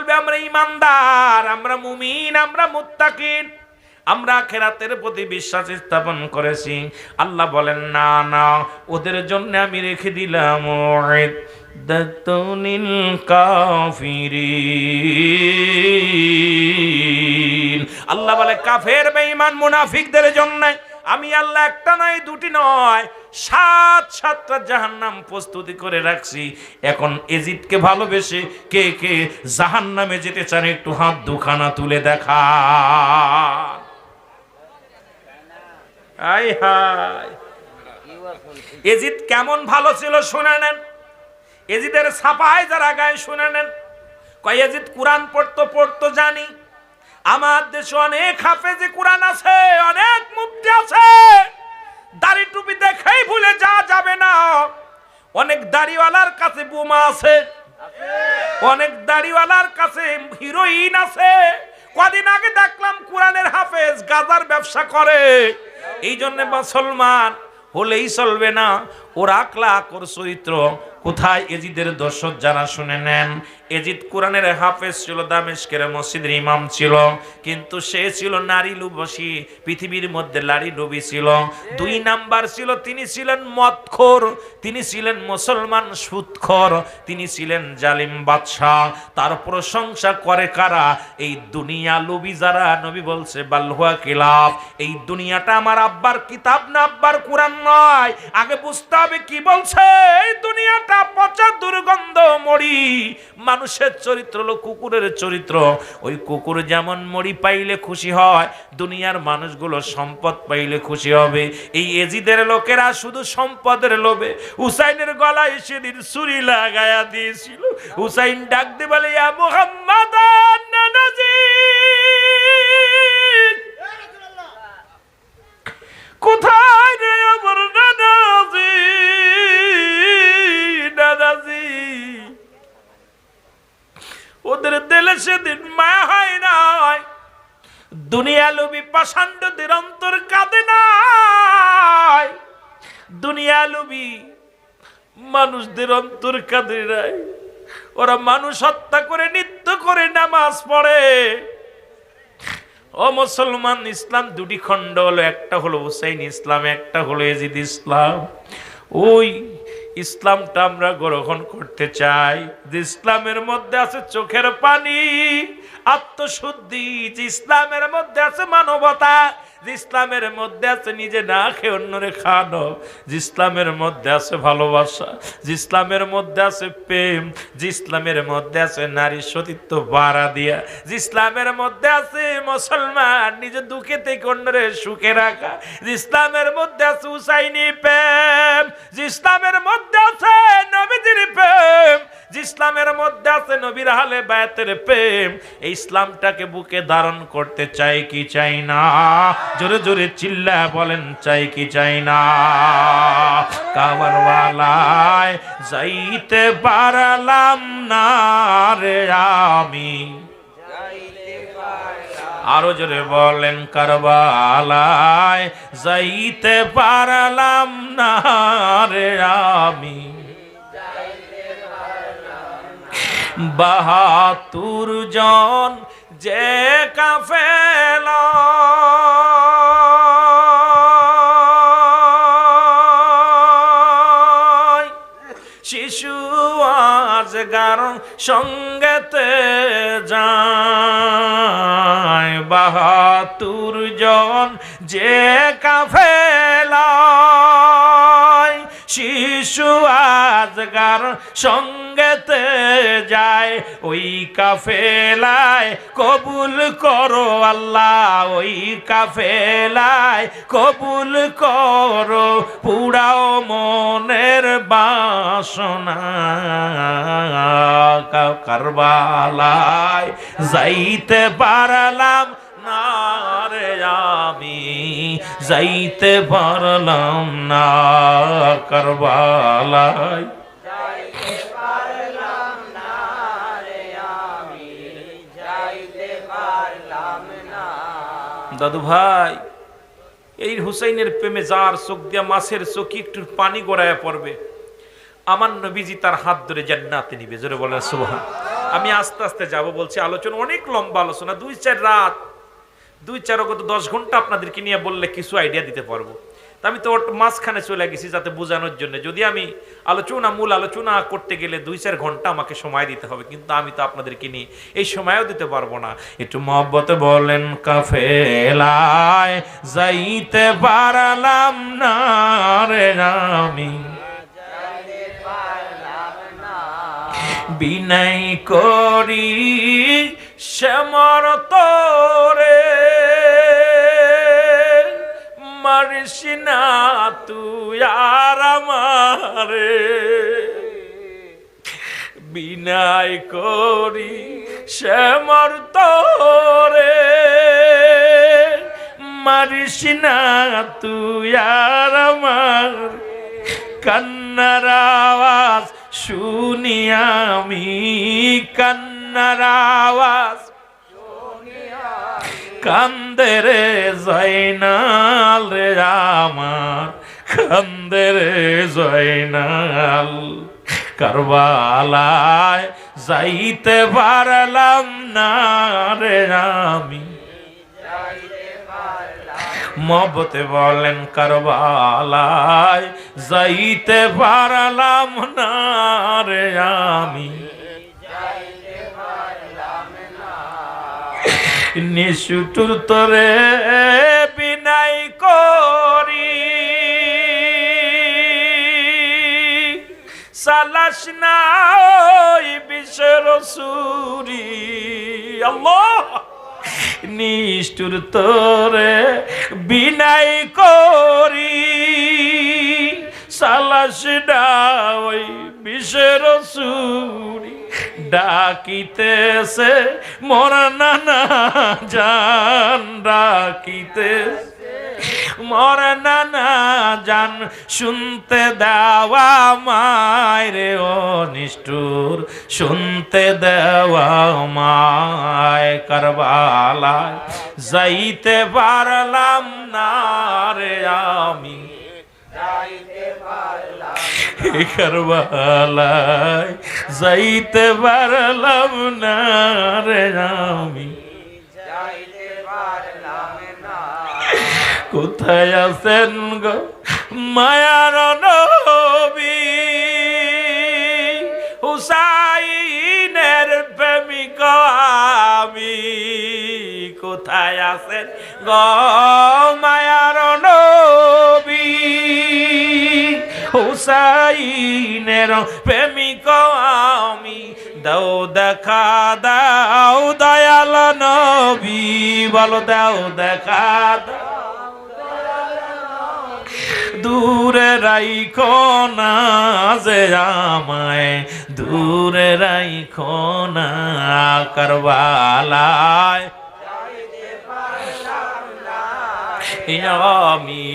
বলবে আমরা ঈমানদার, আমরা মুমিন, আমরা মুত্তাকিন, আমরা আখিরাতের প্রতি বিশ্বাস স্থাপন করেছি। আল্লাহ বলেন না না, ওদের জন্য আমি রেখে দিলাম উইদ্দাতুল কাফিরিন। আল্লাহ বলে কাফের বেঈমান মুনাফিকদের জন্য আমি আল্লাহ একটা নয় দুটি নয় 7টা জাহান্নাম প্রস্তুতি করে রাখছি। এখন এজিদকে ভালোবেসে কে কে জাহান্নামে যেতে চান একটু হাত দুখানা তুলে দেখা। হায় হায়, এজিদ কেমন ভালো ছিল শুনে নেন। এজিদের ছাপায় যারা গায়ে শুনে নেন। কয় এজিদ কোরআন পড়তো জানি, আমার দেশে অনেক হাফেজে কোরআন আছে, অনেক মুফতি আছে, দাড়ি টুপি দেখেই ভুলে যাবে না। অনেক দাড়িওয়ালার কাছে বোমা আছে, অনেক দাড়িওয়ালার কাছে হিরোইন আছে। কদিন আগে দেখলাম কোরআনের হাফেজ গাজার ব্যবসা করে। এই জন্য মুসলমান হলেই চলবে না, ওর আখলাক ওর চরিত্র কোথায়। এজিদের দর্শক যারা শুনে নেন, এজিদ কোরআনের হাফেজ ছিল, দামেস্কের মসজিদের ইমাম ছিল, কিন্তু সে ছিল নারী লোভী, পৃথিবীর মধ্যে নারী লোভী ছিল। 2 নাম্বার ছিল তিনি ছিলেন মদখোর, তিনি ছিলেন মুসলমান সুদখোর, তিনি ছিলেন জালিম বাদশাহ। তার প্রশংসা করে কারা? এই দুনিয়া লোভী যারা। নবী বলছে বালহুয়া কিলাব, এই দুনিয়াটা আমার আব্বার কিতাব না, আব্বার কোরআন নয়। আগে বুঝতে হবে কি বলছে। এই দুনিয়াটা পচা দুর্গন্ধ মরি। মানুষের চরিত্র হলো কুকুরের চরিত্র। ওই কুকুর যেমন মরি পাইলে খুশি হয়, দুনিয়ার মানুষগুলো সম্পদ পাইলে খুশি হবে। এই এজিদের লোকেরা শুধু সম্পদের লোভে হুসাইনের গলায় সেদিন ছুরি লাগায়া দিয়েছিল। হুসাইন ডাক দিয়ে বলে ইয়া মুহাম্মাদ নানাজি, কোথায় রে আমার নানাজি, নানাজি। ওদের দিলে সেদিন মায়া হয় নাই। দুনিয়া লোভী পাষাণ্ডদের অন্তর কাঁদে নাই। দুনিয়া লোভী মানুষদের অন্তর কাঁদে নাই। ওরা মানুষ হত্যা করে, নৃত্য করে, নামাজ পড়ে। ও মুসলমান, ইসলাম 2টি খণ্ড হলো, একটা হলো হুসাইন ইসলাম, একটা হলো এজিদ ইসলাম। ওই ইসলামটা আমরা গ্রহণ করতে চাই যে ইসলামের মধ্যে আছে চোখের পানি, আত্মশুদ্ধি, যে ইসলামের মধ্যে আছে মানবতা, যে ইসলামের মধ্যে আছে নিজে না খেয়ে অন্যরে খাওয়ানো, যে ইসলামের মধ্যে আছে ভালোবাসা, যে ইসলামের মধ্যে আছে প্রেম, যে ইসলামের মধ্যে আছে নারী সতীত্ব বাড়া দিয়া, যে ইসলামের মধ্যে আছে মুসলমান নিজে দুঃখে থেকে অন্যরে সুখে রাখা, যে ইসলামের মধ্যে আছে হুসাইনি প্রেম, যে ইসলামের মধ্যে আছে নবীজির প্রেম, যে ইসলামের মধ্যে আছে নবীর আহলে বায়াতের প্রেম। এই ইসলামটাকে বুকে ধারণ করতে চাই কি চাই না? জোরে জোরে চিল্লা বলেন, চাই কি চাই না? কারবালায় যাইতে পারলাম না রে আমি, আরো জোরে বলেন, কারবালায় যাইতে পারলাম না রে আমি। 72 জন যে কাফেলা শিশু আজগার সঙ্গেতে যায়। 72 জন যে কাফেলা শিশু আজগার সঙ্গেতে যায়, ওই কাফেলায় কবুল করো আল্লাহ, ওই কাফেলায় কবুল করো, পুরাও মনের বাসনা। কারবালায় যাইতে পারলাম না রে আমি, যাইতে পারলাম না কারবালায়, যাইতে পারলাম না রে আমি, যাইতে পারলাম না। দাদু ভাই, এই হুসাইনের প্রেমে যার চোখ দিয়া মাছের চোখে একটু পানি গড়ায় পড়বে, আমার নবীজি তার হাত ধরে জান্নাতে নিবে। জোরে বলেন সুবহান। আমি আস্তে আস্তে যাব বলছি, আলোচনা অনেক লম্বা আলোচনা, 2-4 রাত, 2-4 কত 10 ঘন্টা আপনাদেরকে নিয়ে বললে কিছু আইডিয়া দিতে পারবো। তা আমি তো মাঝখানে চলে গেছি যাতে বোঝানোর জন্য। যদি আমি মূল আলোচনা করতে গেলে 2-4 ঘন্টা আমাকে সময় দিতে হবে, কিন্তু আমি তো আপনাদেরকে নিয়ে এই সময়ও দিতে পারবো না। একটু মহব্বতে বলেন, কাফেলায় যাইতে পারলাম না রে আমি, বিনয় করি শ্যামর তোরে, মারিস না তুই আর আমারে, বিনয় করি শ্যামর তোরে, মারিস না তুই আর আমার, কান্নার আওয়াজ শুনি আমি, কান্নার আওয়াজ কান্দে রে জয়নাল রে আমার, কান্দে রে জয়নাল, কারবালায় যাইতে পারলাম না রে আমি, মহব্বতে বলেন, কারবালায় যাইতে পারলাম না রে আমি, নিশুটুর তরে বিনয় করি, সালাস না ওই বিষের সুরি, আল্লাহ নিষ্ঠুর তোরে বিনয় করি, সালাস না ওই বিষের সুরি, ডাকিতেছে মোর নানা জান, ডাকিতেছে মোর নানা জান, শুনতে দেওয়া মায়রে ও নিষ্ঠুর, শুনতে দেওয়া মায়, কারবালায় যাইতে পারলাম না রে আমি, কারবালায় যাইতে পারলাম না রে আমি, কোথায় আছেন গো মায়ার নবী, হুসাইনের প্রেমিক আমি, কোথায় আছেন গো মায়ার নবী, হুসাইনের প্রেমিক আমি, দাও দেখা দাও দয়াল নবী, বলো দাও দেখা দাও, দূরে রাইখো না যে আমায়, দূরে রাইখো না, কারবালায় আমি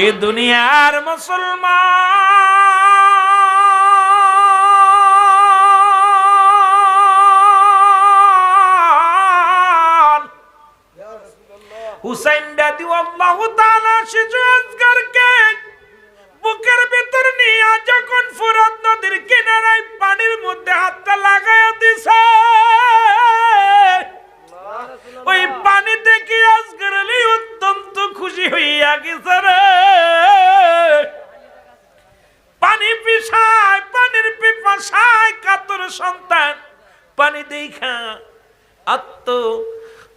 এ দুনিয়ার মুসলমান হুসাইন রাদিয়াল্লাহু তাআলা শিশু আসগরকে বুকের ভিতর নিয়ে যখন ফুরাত নদীর কিনারায় পানির মধ্যে হাতটা লাগায়া দিছে, ওই পানি দেখে আসগর আলী অত্যন্ত খুশি হইয়া গেছে রে, পানি পিছায়, পানির পিপাসায় কাতর সন্তান পানি দেখা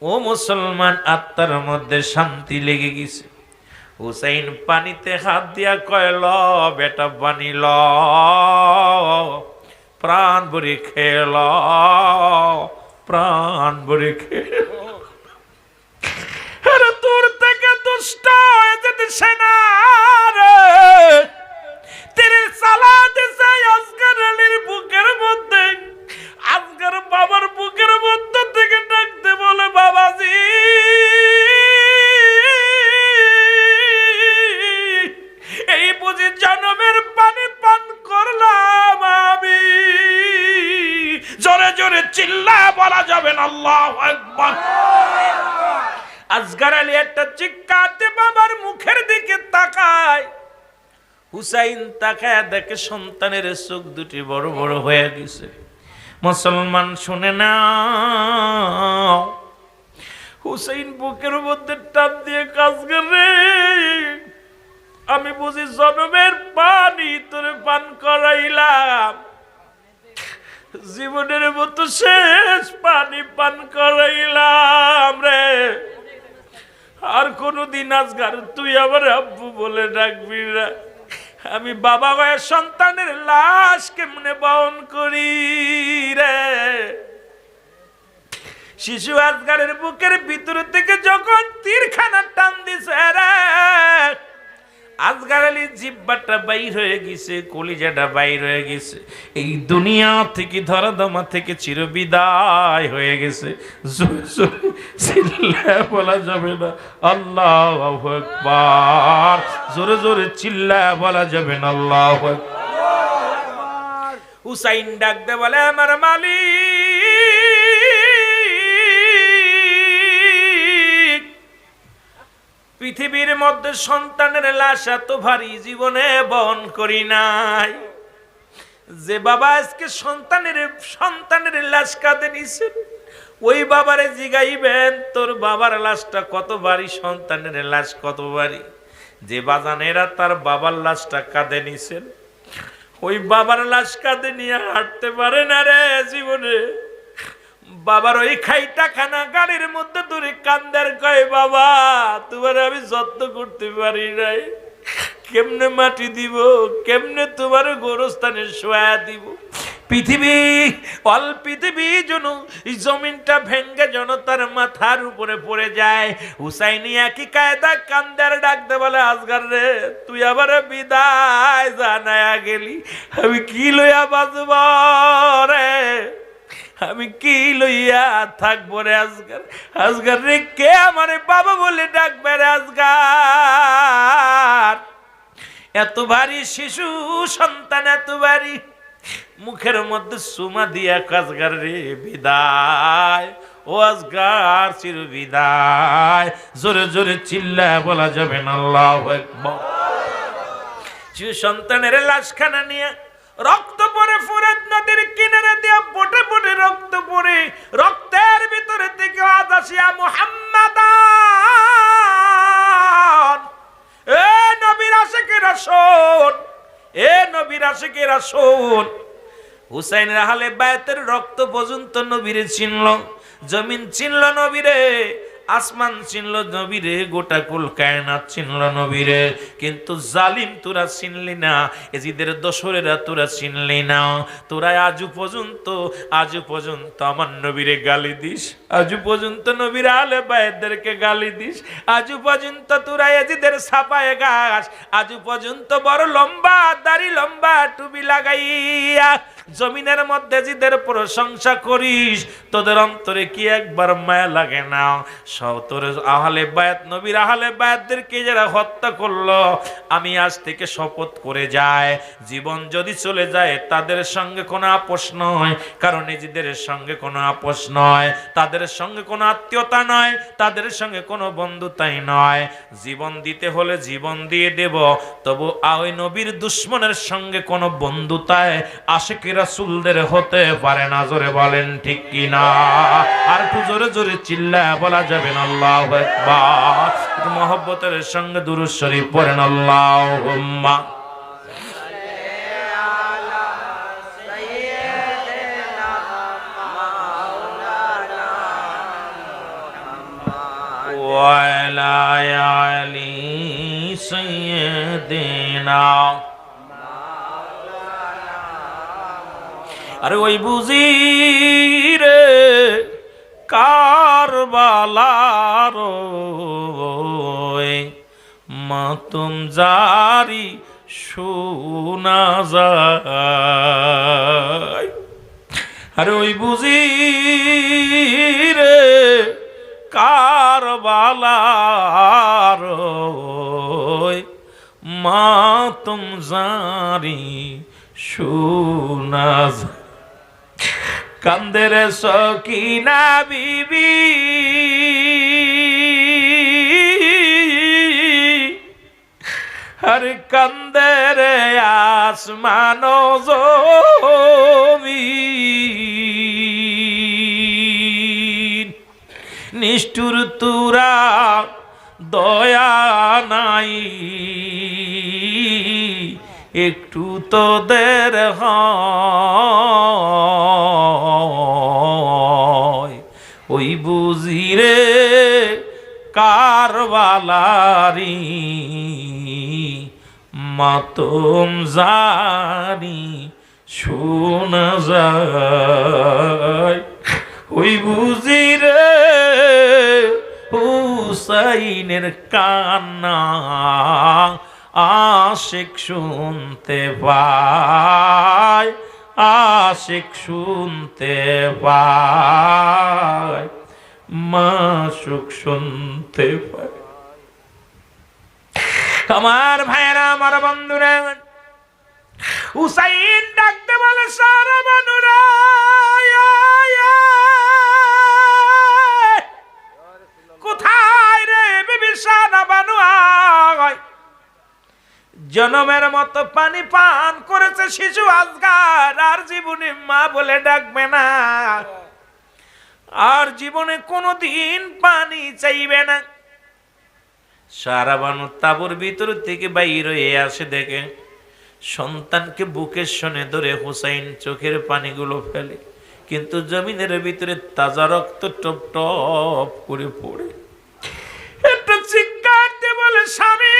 ও মুসলমান আত্মার মধ্যে শান্তি লেগে গেছে। হুসাইন পানিতে হাত দিয়া কইল, বেটা পানি ল, প্রাণ ভরে খেল, প্রাণ ভরে খেল, তোর থেকে দুষ্ট হয়ে যেতেছে না রে, তেরে চালা দিছে আসগর আলীর বুকের মধ্যে, আসগর বাবার বুকের মধ্যে থেকে ডাকতে বলে, বাবাজি এই বুঝি জনমের পানি পান করলাম আমি, জোরে জোরে চিল্লা বলা যাবে না আল্লাহু আকবার। আসগর আলী একটা চিৎকার দিয়ে বাবার মুখের দিকে তাকায়, হুসাইন তাকায় দেখে সন্তানের চোখ দুটি বড় বড় হয়ে গেছে। মুসলমান শুনে নাও, হুসাইন বুকের মধ্যে টান দিয়ে কাজ করে, আমি বুঝি জনমের পানি তোরে পান করাইলাম, জীবনের মতো শেষ পানি পান করাইলাম রে, আর কোনদিন আজগার তুই আমার আব্বু বলে ডাকবি না। আমি বাবা ভাইয়ের সন্তানের লাশ কেমনে বহন করি রে। শিশু আজগারের বুকের ভিতর থেকে যখন তীরখানা টান দিছে রে, আজগার আলী জিহ্বাটা বাইর হয়ে গেছে, কলিজাটা বাইর হয়ে গেছে, এই দুনিয়া থেকে ধরাধামা থেকে চিরবিদায় হয়ে গেছে। চিল্লায় বলা যাবে না আল্লাহু আকবার, জোরে জোরে চিল্লায় বলা যাবে না আল্লাহু আকবার। হুসাইন ডাক দে বলে, আমার মালিক, পৃথিবীর মধ্যে সন্তানের লাশ এত ভারী জীবনে বহন করি নাই। যে বাবা আজকে সন্তানের লাশ কাঁধে নিছেন, ওই বাবারে জিগাইবেন তোর বাবার লাশটা কত ভারী, সন্তানের লাশ কত ভারী। যে বাজানেরা তার বাবার লাশটা কাঁধে নিছেন, ওই বাবার লাশ কাঁধে নিয়ে হাঁটতে পারে না রে জীবনে। বাবার ওই খাইটা খানা গাড়ির মধ্যে ধরে কান্দার কয়, বাবা তোমার আমি যত্ন করতে পারি নাই, কেমনে মাটি দিব, কেমনে তোমার গোরস্থানে শোয়া দিব। পৃথিবী যেন জমিনটা ভেঙ্গে যেন তার মাথার উপরে পড়ে যায়। হুসাইনি একই কায়দা কান্দার ডাকতে বলে, আজগার রে তুই আবার বিদায় জানায়া গেলি, আমি কি লইয়া বাঁচব রে, আমি কি লইয়া থাকবো রে আজগার। আজগার রে কে আমারে বাবা বলে ডাকবে রে আজগার। এত ভারী শিশু সন্তান, এত ভারী, মুখের মধ্যে সুমা দিয়া আজগার রে বিদায়, ও আজগার চির বিদায়। জোরে জোরে চিল্লায় বলা যাবে না আল্লাহু আকবার। শিশু সন্তানের লাশখানা নিয়ে রক্ত পড়ে ফুরাত নদীর কিনারে দিয়া পটে পটে রক্ত পড়ে, রক্তের ভিতরে থেকে আওয়াজ আসিয়া মুহাম্মাদান, এ নবীর আশিকেরা শোন, এ নবীর আশিকেরা শোন। হুসাইনের আহলে বায়তের রক্ত পর্যন্ত নবীরে চিনল, জমিন চিনল নবীরে, আসমান চিনল নবীরে, গোটা কুল কায়নাত চিনল নবীরে। কিন্তু জালিম তোরা চিনলি না, এজিদের দোসরেরা তোরা চিনলি না। তোরা আজও পর্যন্ত আমার নবীরে গালি দিস, আজও পর্যন্ত নবীর আহলে বায়তদেরকে গালি দিস, আজও পর্যন্ত তোরা এজিদের ছাপায় গাছ, আজও পর্যন্ত বড় লম্বা দাড়ি, লম্বা টুপি লাগাইয়া জমিনের মধ্যে জিদের প্রশংসা করিস। তোদের অন্তরে কি একবার মায়া লাগে না? তোর আহলে বায়াত, নবীর আহলে বায়াতদেরকে যারা হত্যা করলো, আমি আজ থেকে শপথ করে যাই, জীবন যদি চলে যায় তাদের সঙ্গে কোনো আপোষ নয়, কারণ নিজেদের সঙ্গে কোনো আপোষ নয়, তাদের সঙ্গে কোনো আত্মীয়তা নয়, তাদের সঙ্গে কোনো বন্ধুতাই নয়। জীবন দিতে হলে জীবন দিয়ে দেব, তবু ওই নবীর দুশ্মনের সঙ্গে কোনো বন্ধুতায় আশিকি রাসূলদের হতে পারে না। জোরে বলেন ঠিক কিনা? আর একটু জোরে জোরে চিল্লায় বলা যাবে না আল্লাহু আকবার। একটু মহব্বতের সঙ্গে দুরূদ শরীফ পড়েন, আল্লাহুম্মা ওয়া আলা আলি সাইয়্যিদিনা। আরে ওই বুঝি রে কারবালার মাতম জারি শোনা যায়। আরে ওই বুঝি রে কারবালার মাতম জারি শোনা যায়। কান্দের সকিনা বিবি, আরে কান্দে রে আসমান জমিন, নিষ্ঠুর তুরা দয়া নাই, একটু তোদের হয় ওই বুঝিরে কারবালারি মাতম জানি শোনা যায়, ওই বুঝিরে হুসাইনের কান্না আশিক শুনতে পায়, আশিক শুনতে পায়, মাশুক শুনতে পায়। আমার ভাইরা, আমার বন্ধুরা, হুসাইন ডাকতে বলে সারা বানুরা, কোথায় রে বিবি সারা বানু? জনমের মতো পানি পান করেছে শিশু আজগার, আর জীবনে মা বলে ডাকবে না, আর জীবনে কোনোদিন পানি চাইবে না। সারা বানু তাঁবুর ভিতর থেকে বাইর হয়ে আসে, দেখে সন্তানকে বুকের সনে ধরে হুসাইন চোখের পানিগুলো ফেলে, কিন্তু জমিনের ভিতরে তাজা রক্ত টপ টপ করে পড়ে। একটা চিৎকার দিয়ে বলে, স্বামী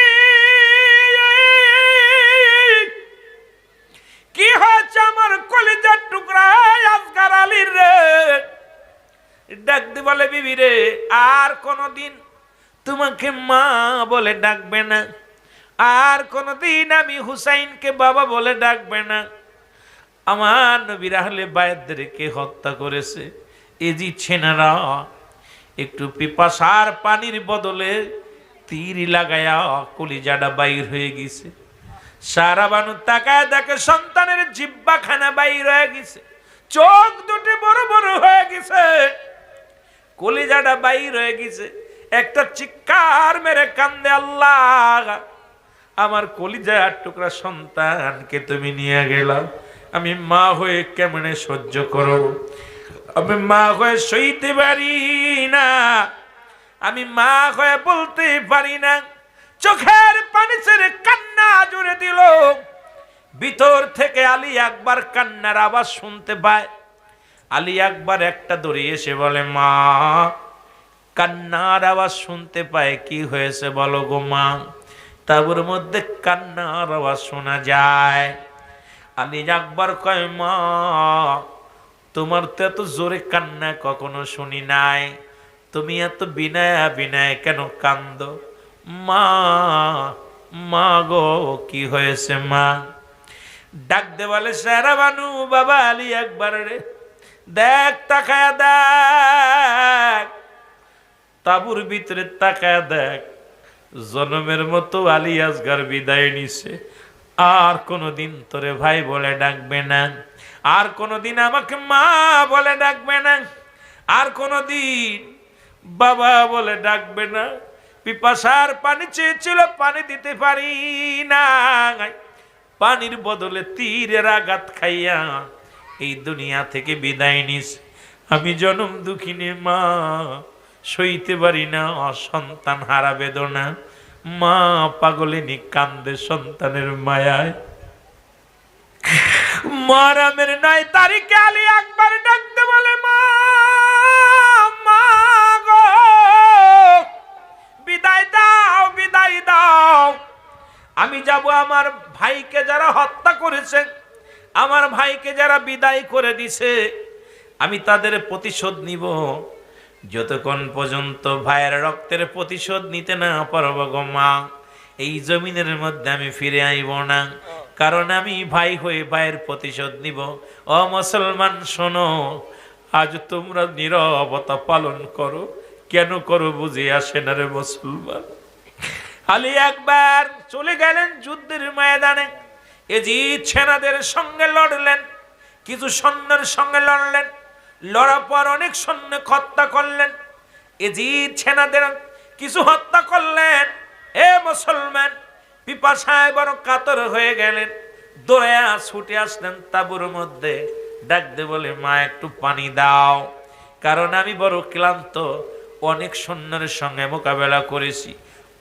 কি হয়েছে আমার কলিজার টুকরা আজগার আলীর রে? ডাক দি বলে, বিবি রে, আর কোনদিন তোমাকে মা বলে ডাকবে না, আর কোনদিন আমি হুসাইনকে বাবা বলে ডাকবে না। আমার নবীর আহলে বায়াতদেরকে হত্যা করেছে এজি ছেনারা, একটু পিপাসার পানির বদলে তীর লাগায়া কলিজাটা বাইর হয়ে গেছে। সারা বানু তাকায় দেখে সন্তানের জিহ্বাখানা বাইর হয়ে গেছে, চোখ দুটি বড় বড় হয়ে গেছে, কলিজাটা বাইর হয়ে গেছে। একটা চিৎকার মেরে কান্দে, আল্লাহ আমার কলিজার টুকরা সন্তানকে তুমি নিয়ে গেলা, আমি মা হয়ে কেমনে সহ্য করব? আমি মা হয়ে সইতে পারি না, আমি মা হয়ে বলতে পারি না। চোখের পানি ছেড়ে কান্না জুড়ে দিল। ভিতর থেকে আলী আকবর কান্নার আওয়াজ শুনতে পায়। আলী আকবর একটা দড়ি এসে বলে, মা কান্নার আওয়াজ শুনতে পায়, কি হয়েছে বলো গো মা? তাঁবুর মধ্যে কান্নার আওয়াজ শোনা যায়। আলী আকবর কয়, মা তোমার তো এত জোরে কান্না কখনো শুনি নাই, তুমি এত বিনয় বিনয় কেন কান্দো? মা মা গো কি হয়েছে মা? ডাক দে বলে, সারা বানু বাবা আলী আকবর রে, দেখ তাকায়া দেখ, তাঁবুর ভিতরে তাকায়া দেখ, জনমের মতো আলী আসগার বিদায় নিছে। আর কোনদিন তোরে ভাই বলে ডাকবে না, আর কোনদিন আমাকে মা বলে ডাকবে না, আর কোনদিন বাবা বলে ডাকবে না। পিপাসার পানি চেয়েছিল, পানি দিতে পারি না, পানির বদলে তীরের আঘাত খাইয়া এই দুনিয়া থেকে বিদায় নিস। আমি জনম দুঃখিনী মা, সইতে পারি না সন্তান হারা বেদনা। মা পাগলিনী কান্দে সন্তানের মায়ায়। মহরমের 9 তারিখে আলী আকবর ডাকতে বলে, মা মা গো বিদায় দাও, বিদায় দাও। আমি যাব আমার ভাইকে যারা হত্যা করেছে, আমার ভাইকে যারা বিদায় করে দিছে, আমি তাদের প্রতিশোধ নিব। যতক্ষণ পর্যন্ত ভাইয়ের রক্তের প্রতিশোধ নিতে না পারব গো মা, এই জমিনের মধ্যে আমি ফিরে আইব না, কারণ আমি ভাই হয়ে ভাইয়ের প্রতিশোধ নিব। ও মুসলমান শোনো, আজ তোমরা নীরবতা পালন করো, কেন করো বুঝে আসে না রে মুসলমান। আলী আকবর চলে গেলেন যুদ্ধের ময়দানে। এজিদ সেনাদের সঙ্গে লড়লেন, কিছু সৈন্যের সঙ্গে লড়লেন, লড়ার পর অনেক সৈন্য হত্যা করলেন। এজিদ সেনাদের কিছু হত্যা করলেন। এ মুসলমান, পিপাসায় বড় কাতর হয়ে গেলেন, দৌড়ে ছুটে আসলেন তাঁবুর মধ্যে, ডাকতে বলে মা একটু পানি দাও, কারণ আমি বড় ক্লান্ত, অনেক সৈন্যের সঙ্গে মোকাবেলা করেছি,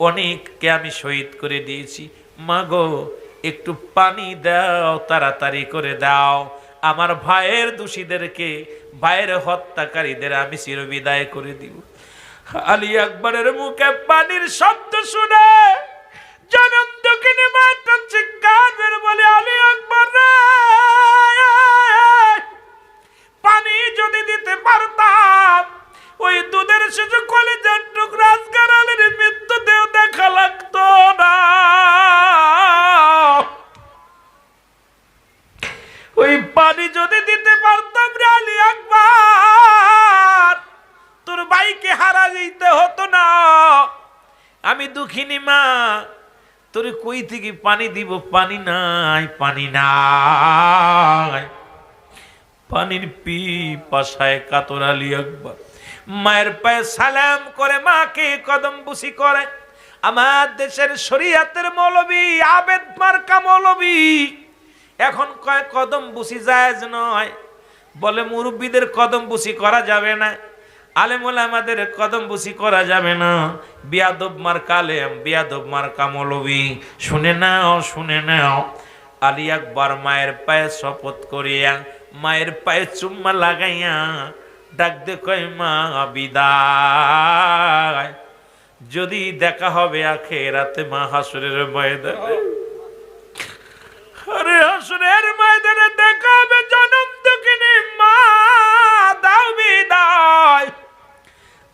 অনেককে আমি শহীদ করে দিয়েছি, মা গো একটু পানি দাও, তাড়াতাড়ি করে দাও, আমার ভাইয়ের দোষীদেরকে, ভাইয়ের হত্যাকারীদের আমি চিরবিদায় করে দিব। আলী আকবরের মুখে পানির শব্দ শুনে জনম দক্ষিণে মাত্র চিৎকার বলে, আলী আকবর রে, পানি যদি দিতে পারতাম ওই দুধের শিশু কলেজের টুকরা আজকার আলীর মৃত্যুতেও দেখা লাগতো না। ওই পানি যদি দিতে পারতাম রে আলী আকবর, তোর ভাইকে হারা দিতে হতো না। আমি দুঃখিনী মা, তোর কই থেকে পানি দিব, পানি নাই, পানি নাই। পানির পিপাসায় কাতর আলী আকবর মায়ের পায়ে সালাম করে মাকে কদম বুসি করে। আমার দেশের শরীয়তের মৌলবী, আবেদ মার্কা মৌলবী এখন কয় কদম বুসি জায়েজ নয়, বলে মুরব্বীদের কদম বুসি করা যাবে না, আলেম ওলামাদের কদম বুসি করা যাবে না, বিয়াদব মার্কা আলেম, বিয়াদব মার্কা মৌলবী। শুনে নাও, শুনে নাও। আলী আকবর মায়ের পায়ে শপথ করিয়া, মায়ের পায়ে চুম্মা লাগাইয়া ডাক দে কয় মা বিদায়, যদি দেখা হবে আখিরাতে মা হাসরের ময়দানে। আরে হাসরের ময়দানে দেখা হবে, জনম দুঃখিনী মা দাও বিদায়।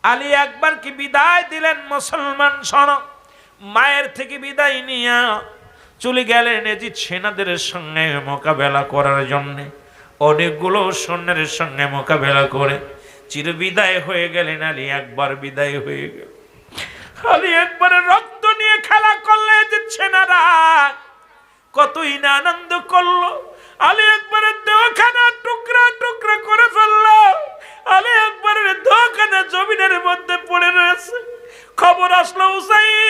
আলী আকবর কি বিদায় দিলেন? মুসলমান শোনো, মায়ের থেকে বিদায় নিয়া চলে গেলেন এজিদ সেনাদের সঙ্গে মোকাবেলা করার জন্যে। অনেকগুলো সৈন্যের সঙ্গে মোকাবেলা করে চিরবিদায় হয়ে গেলেন। আলী আকবর বিদায় হয়ে গেল। আলী আকবরের রক্ত নিয়ে খেলা করলে এজিদ সেনারা কতই না আনন্দ করলো। আলী আকবরের দেহখানা টুকরা টুকরা করে ফেললো। আলী আকবরের দেহখানা জমিনের মধ্যে পড়ে রয়েছে। খবর আসলো হুসাইন,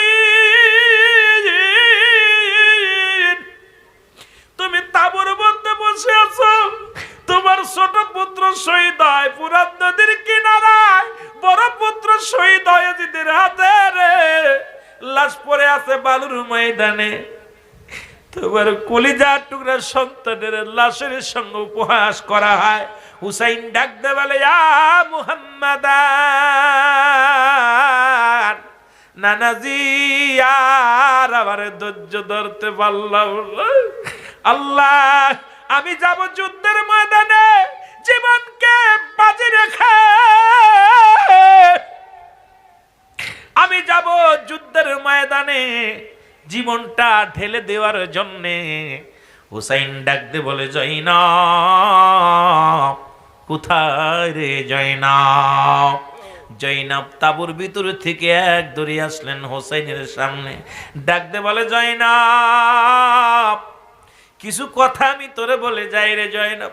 তুমি তাঁবুর মধ্যে বসে আছো, তোমার ছোট পুত্র শহীদ হয় ফুরাত নদীর কিনারায়, বড় পুত্র শহীদ হয় এজিদের হাতে রে, লাশ পড়ে আছে বালুর ময়দানে। তোমার কলিজার টুকরা সন্তানের লাশের সঙ্গে উপহাস করা হয়। হুসাইন ডাক দে বলে, ইয়া মুহাম্মাদান, নানাজি আর আমার ধৈর্য ধরতে পারলাম না। আল্লাহ, আমি যাব যুদ্ধের ময়দানে জীবনকে বাজি রেখে, আমি যাব যুদ্ধের ময়দানে জীবনটা ঢেলে দেওয়ার জন্যে। হুসাইন ডাক দে বলে, জয়নাব কোথায় রে জয়নাব? জয়নাব তাঁবুর ভিতর থেকে এক দৌড়ে আসলেন হুসাইনের সামনে, ডাক দে বলে, জয়নাব কিছু কথা আমি তোরে বলে যাই রে জয়নাব।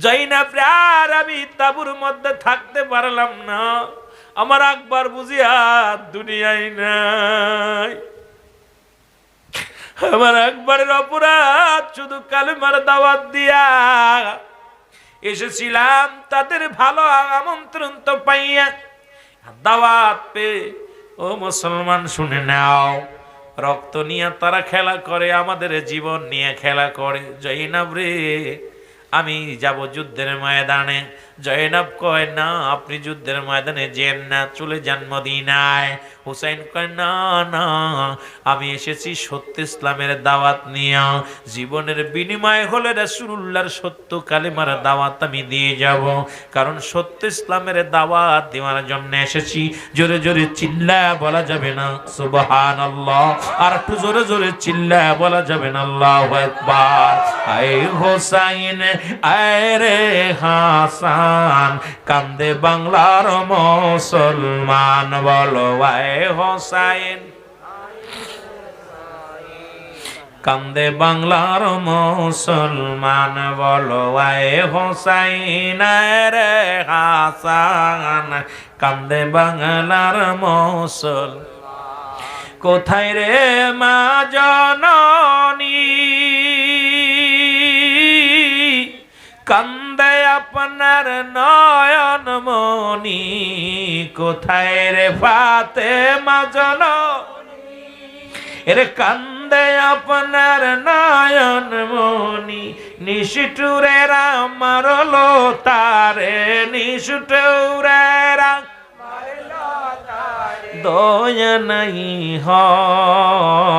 জয়নাব রে, আর আমি তাঁবুর মধ্যে থাকতে পারলাম না, আমার আকবর বুঝি আর দুনিয়ায় নাই। আমার আকবরের অপরাধ শুধু কালেমার দাওয়াত দিয়া এসেছিলাম, তাদের ভালো আমন্ত্রণ তো পাইয়া দাওয়াত পেয়ে। ও মুসলমান শুনে নাও, রক্ত নিয়ে তারা খেলা করে, আমাদের জীবন নিয়ে খেলা করে। জয়নাব রে, আমি যাব যুদ্ধের ময়দানে। জয়নাব কয়, না আপনি যুদ্ধের ময়দানে যেন না, চলে যান মদিনায়। হুসাইন কয়, না না, আমি এসেছি সত্য ইসলামের দাওয়াত নিয়ে, জীবনের বিনিময় হলে রাসূলুল্লাহর সত্য কালেমার দাওয়াত আমি দিয়ে যাব, কারণ সত্য ইসলামের দাওয়াত দেওয়ার জন্য এসেছি। জোরে জোরে চিল্লা বলা যাবে না সুবহানাল্লাহ? আর একটু জোরে জোরে চিল্লা বলা যাবে না আল্লাহু আকবার? আয় হোসাইন আয় রে হাসান, কান্দে বাংলার মুসলমান, বলো আয় হোসাইন। কান্দে বাংলার মুসলমান, বলো আয় হোসাইন আয় রে হাসান, কান্দে বাংলার মুসলমান। কোথায় রে মা জননী কান্দে আপনার নয়ন মনি কোথায় রে ফাতেমা জননী এরে কান্দে আপনার নয়ন মনি নিষ্ঠুরেরা মারলো তারে নিষ্ঠুরেরা দয়া নাই হয়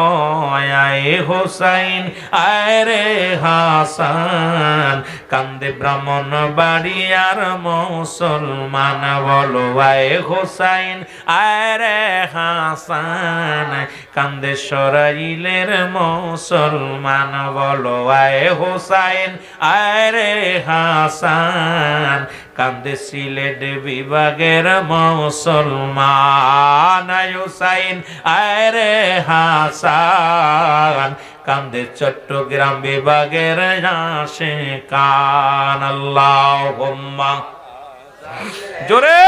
আয় হোসাইন আয় রে হাসান কান্দে ব্রাহ্মণ বাড়ি আর মুসলমান বলো আয় হোসাইন আয় রে হাসান কান্দে সরাইলের মুসলমান বলো আয় হোসাইন আয় রে হাসান কান্দে সিলেট বিভাগের মুসলমান আয় হুসাইন আয় রে হাসান কান্দে চট্টগ্রাম বিভাগের আশিকান আল্লাহুম্মা জোরে